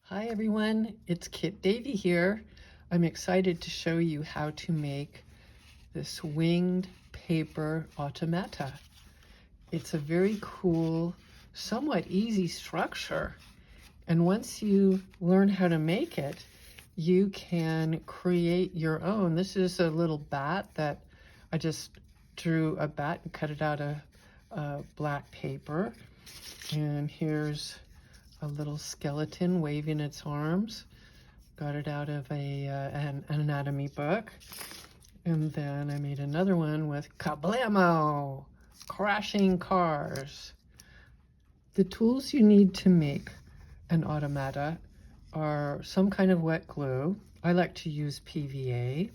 Hi everyone, it's Davey here. I'm excited to show you how to make this winged paper automata. It's a very cool, somewhat easy structure. And once you learn how to make it, you can create your own. This is a little bat that I just drew a bat and cut it out of black paper. And here's a little skeleton waving its arms. Got it out of an anatomy book. And then I made another one with kablamo, crashing cars. The tools you need to make an automata are some kind of wet glue. I like to use PVA.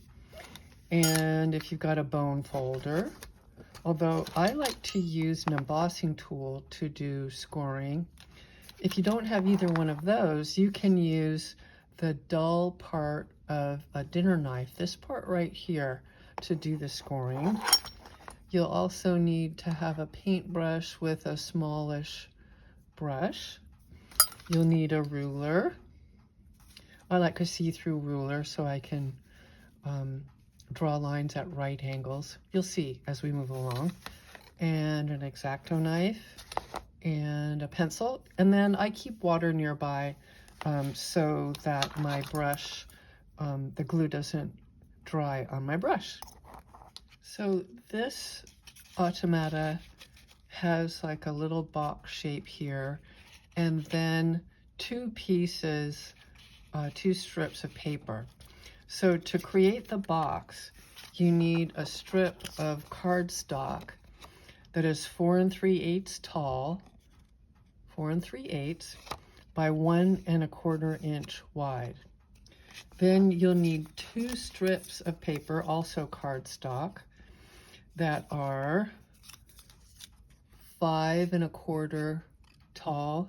And if you've got a bone folder, although I like to use an embossing tool to do scoring. If you don't have either one of those, you can use the dull part of a dinner knife, this part right here, to do the scoring. You'll also need to have a paintbrush with a smallish brush. You'll need a ruler. I like a see-through ruler so I can draw lines at right angles. You'll see as we move along. And an X-Acto knife and a pencil, and then I keep water nearby so that my brush, the glue doesn't dry on my brush. So this automata has like a little box shape here, and then two pieces, two strips of paper. So to create the box, you need a strip of cardstock that is 4 3/8 tall, 4 3/8 by 1 1/4 inch wide. Then you'll need two strips of paper, also cardstock, that are 5 1/4 tall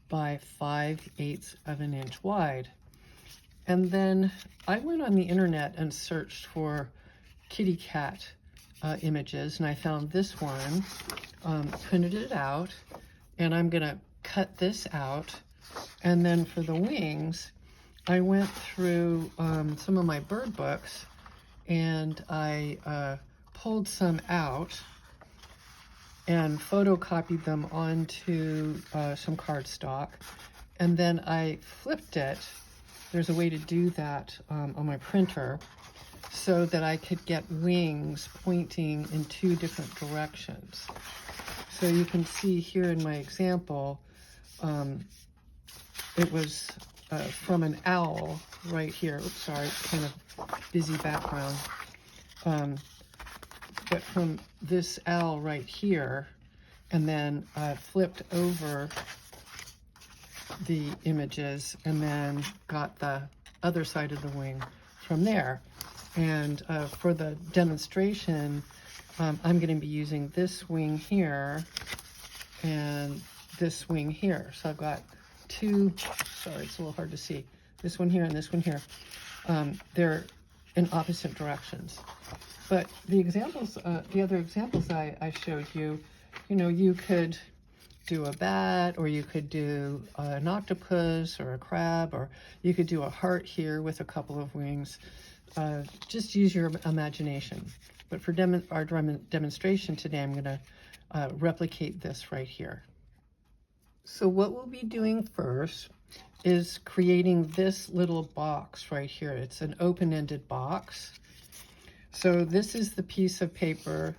by 5/8 of an inch wide. And then I went on the internet and searched for kitty cat images, and I found this one, printed it out, and I'm gonna cut this out. And then for the wings, I went through some of my bird books, and I pulled some out and photocopied them onto some cardstock, and then I flipped it. There's a way to do that on my printer, so that I could get wings pointing in two different directions. So you can see here in my example, it was from an owl right here. Oops, sorry, kind of busy background. But from this owl right here, and then I flipped over the images and then got the other side of the wing from there. And for the demonstration, I'm going to be using this wing here and this wing here. So I've got two, sorry, it's a little hard to see, this one here and this one here. They're in opposite directions. But the examples, the other examples I showed you, you know, you could do a bat, or you could do an octopus or a crab, or you could do a heart here with a couple of wings. Just use your imagination. But for our demonstration today, I'm going to replicate this right here. So what we'll be doing first is creating this little box right here. It's an open-ended box. So this is the piece of paper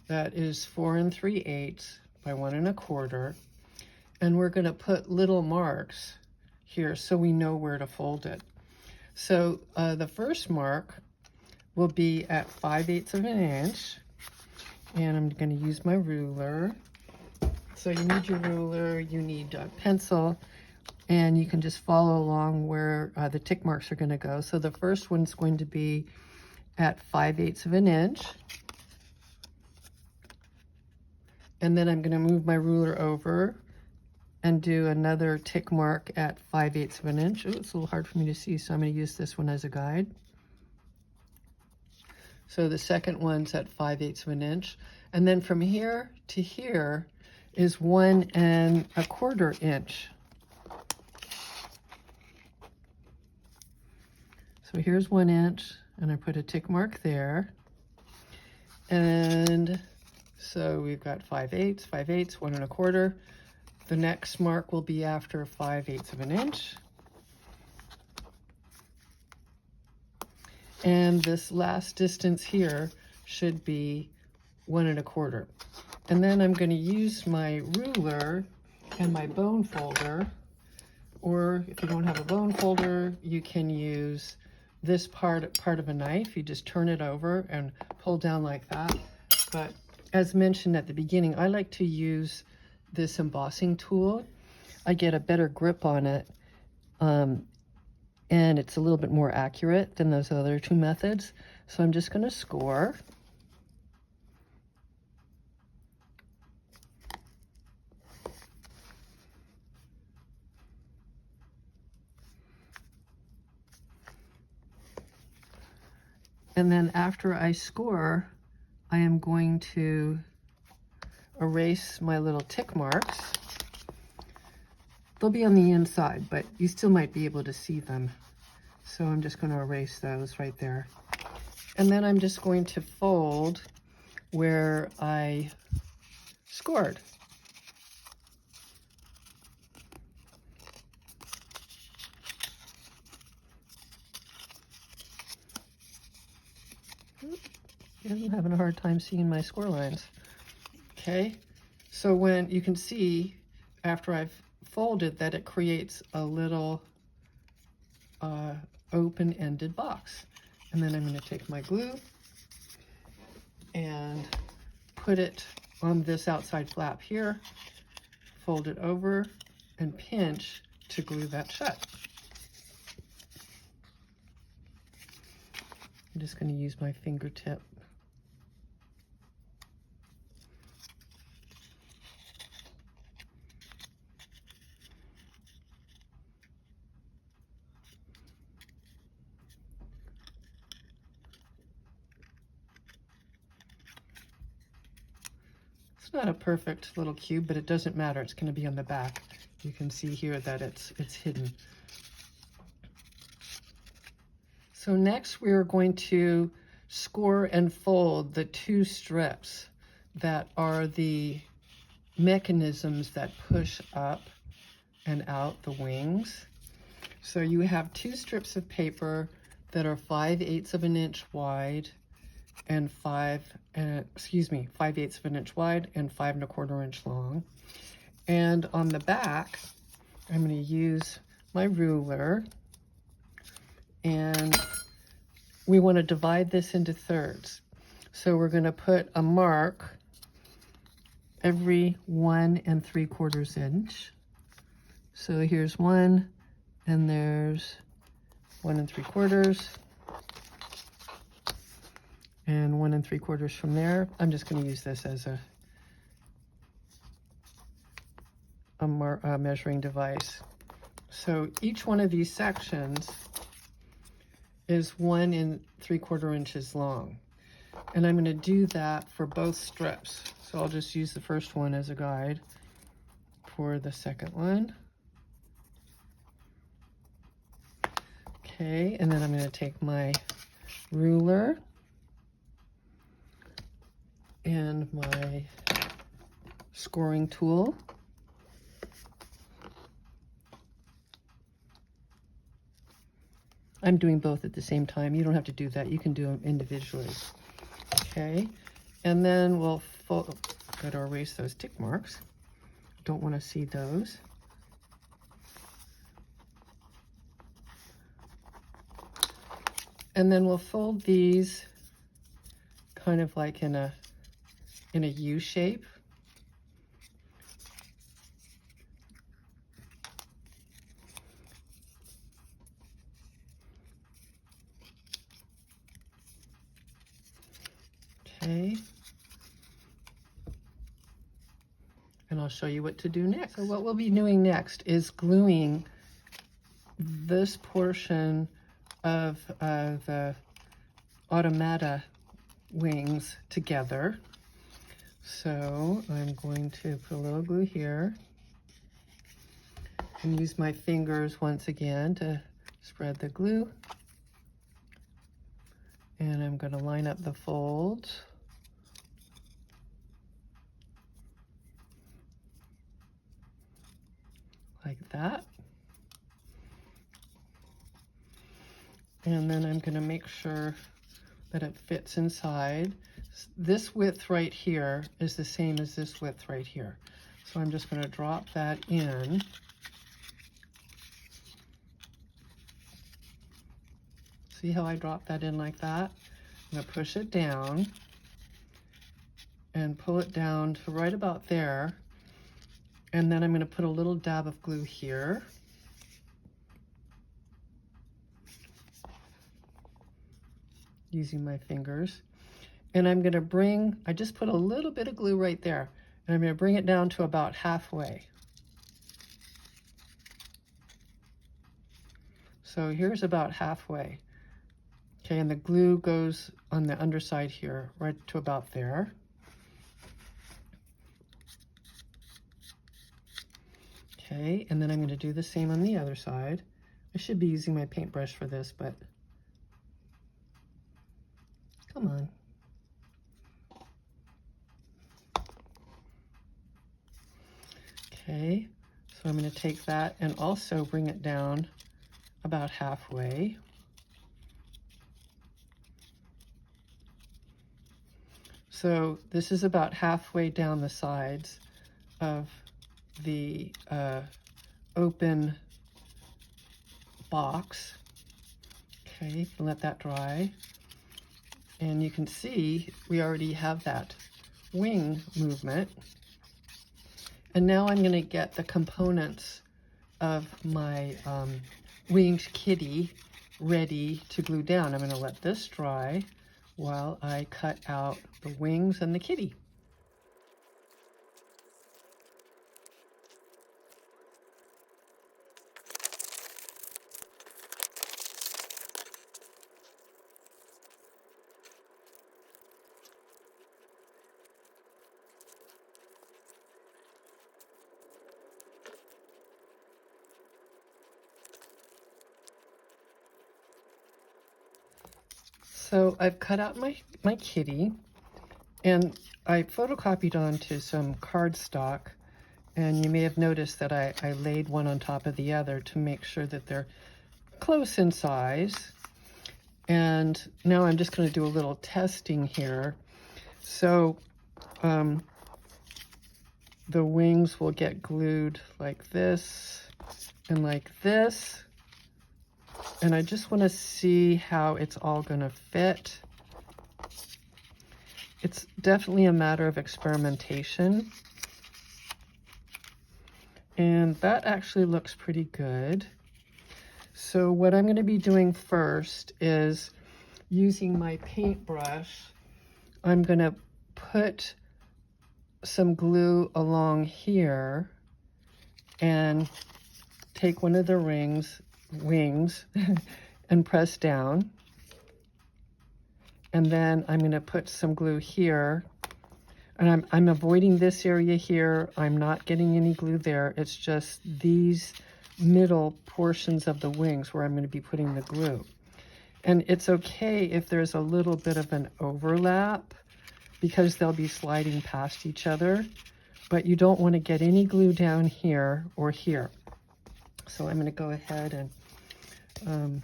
that is 4 3/8 by 1 1/4. And we're going to put little marks here so we know where to fold it. So the first mark will be at 5/8 of an inch, and I'm going to use my ruler. So you need your ruler, you need a pencil, and you can just follow along where the tick marks are going to go. So the first one's going to be at 5/8 of an inch, and then I'm going to move my ruler over and do another tick mark at 5/8 of an inch. Oh, it's a little hard for me to see, so I'm going to use this one as a guide. So the second one's at 5/8 of an inch. And then from here to here is 1 1/4 inch. So here's 1 inch, and I put a tick mark there. And so we've got 5/8, 5/8, 1 1/4. The next mark will be after 5/8 of an inch. And this last distance here should be 1 1/4. And then I'm going to use my ruler and my bone folder, or if you don't have a bone folder, you can use this part of a knife. You just turn it over and pull down like that. But as mentioned at the beginning, I like to use this embossing tool. I get a better grip on it, and it's a little bit more accurate than those other two methods. So I'm just going to score. And then after I score, I am going to erase my little tick marks. They'll be on the inside, but you still might be able to see them. So I'm just going to erase those right there. And then I'm just going to fold where I scored. I'm having a hard time seeing my score lines. Okay, so when you can see after I've folded that it creates a little open-ended box. And then I'm going to take my glue and put it on this outside flap here, fold it over, and pinch to glue that shut. I'm just going to use my fingertip. It's not a perfect little cube, but it doesn't matter. It's going to be on the back. You can see here that it's hidden. So next we're going to score and fold the two strips that are the mechanisms that push up and out the wings. So you have two strips of paper that are 5/8 of an inch wide and 5/8 of an inch wide and 5 1/4 inch long. And on the back, I'm going to use my ruler, and we want to divide this into thirds. So we're going to put a mark every 1 3/4 inch. So here's 1, and there's 1 3/4, and 1 3/4 from there. I'm just going to use this as a measuring device. So each one of these sections is 1 3/4 inches long. And I'm going to do that for both strips. So I'll just use the first one as a guide for the second one. Okay, and then I'm going to take my ruler and my scoring tool. I'm doing both at the same time. You don't have to do that. You can do them individually. Okay, and then we'll got to erase those tick marks. Don't want to see those. And then we'll fold these kind of like in a U shape. Okay. And I'll show you what to do next. So what we'll be doing next is gluing this portion of the Automata wings together. So I'm going to put a little glue here and use my fingers once again to spread the glue. And I'm going to line up the folds like that. And then I'm going to make sure that it fits inside. This width right here is the same as this width right here. So I'm just going to drop that in. See how I drop that in like that? I'm going to push it down and pull it down to right about there. And then I'm going to put a little dab of glue here. Using my fingers. And I'm going to I just put a little bit of glue right there. And I'm going to bring it down to about halfway. So here's about halfway. Okay, and the glue goes on the underside here, right to about there. Okay, and then I'm going to do the same on the other side. I should be using my paintbrush for this, but come on. Okay, so I'm going to take that and also bring it down about halfway. So this is about halfway down the sides of the open box. Okay, let that dry. And you can see we already have that wing movement. And now I'm going to get the components of my winged kitty ready to glue down. I'm going to let this dry while I cut out the wings and the kitty. So I've cut out my kitty, and I photocopied onto some cardstock, and you may have noticed that I laid one on top of the other to make sure that they're close in size. And now I'm just going to do a little testing here. So the wings will get glued like this and like this. And I just want to see how it's all going to fit. It's definitely a matter of experimentation. And that actually looks pretty good. So what I'm going to be doing first is using my paintbrush. I'm going to put some glue along here and take one of the wings and press down. And then I'm going to put some glue here. And I'm avoiding this area here. I'm not getting any glue there. It's just these middle portions of the wings where I'm going to be putting the glue. And it's okay if there's a little bit of an overlap because they'll be sliding past each other, but you don't want to get any glue down here or here. So I'm going to go ahead and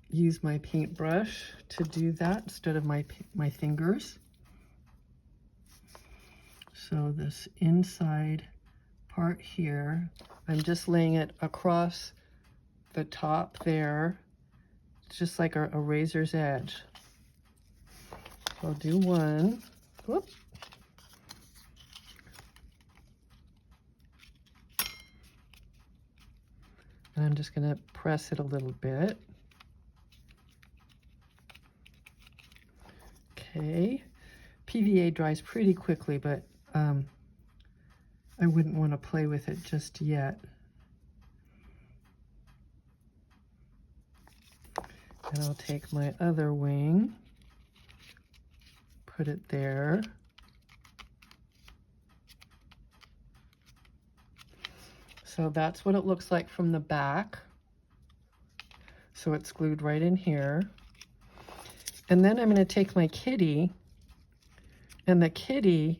use my paintbrush to do that instead of my fingers. So this inside part here, I'm just laying it across the top there. It's just like a razor's edge. So I'll do one. Whoop. And I'm just going to press it a little bit. Okay. PVA dries pretty quickly, but I wouldn't want to play with it just yet. And I'll take my other wing, put it there. So that's what it looks like from the back. So it's glued right in here. And then I'm going to take my kitty, and the kitty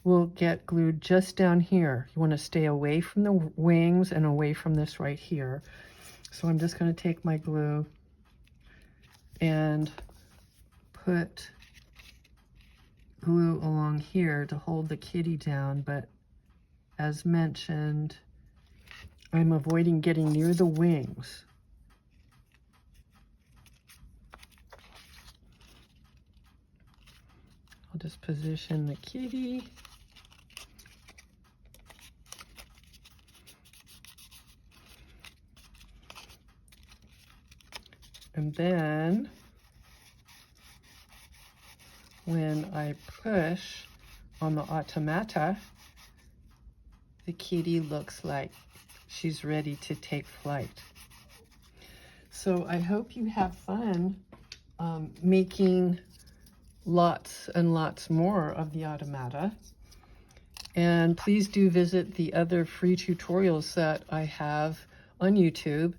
will get glued just down here. You want to stay away from the wings and away from this right here. So I'm just going to take my glue and put glue along here to hold the kitty down, but as mentioned, I'm avoiding getting near the wings. I'll just position the kitty. And then when I push on the Automata, the kitty looks like she's ready to take flight. So I hope you have fun making lots and lots more of the Automata. And please do visit the other free tutorials that I have on YouTube.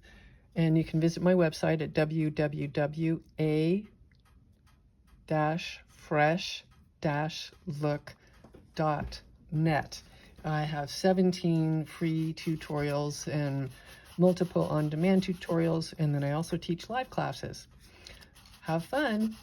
And you can visit my website at www.a-fresh-look.net. I have 17 free tutorials and multiple on-demand tutorials, and then I also teach live classes. Have fun!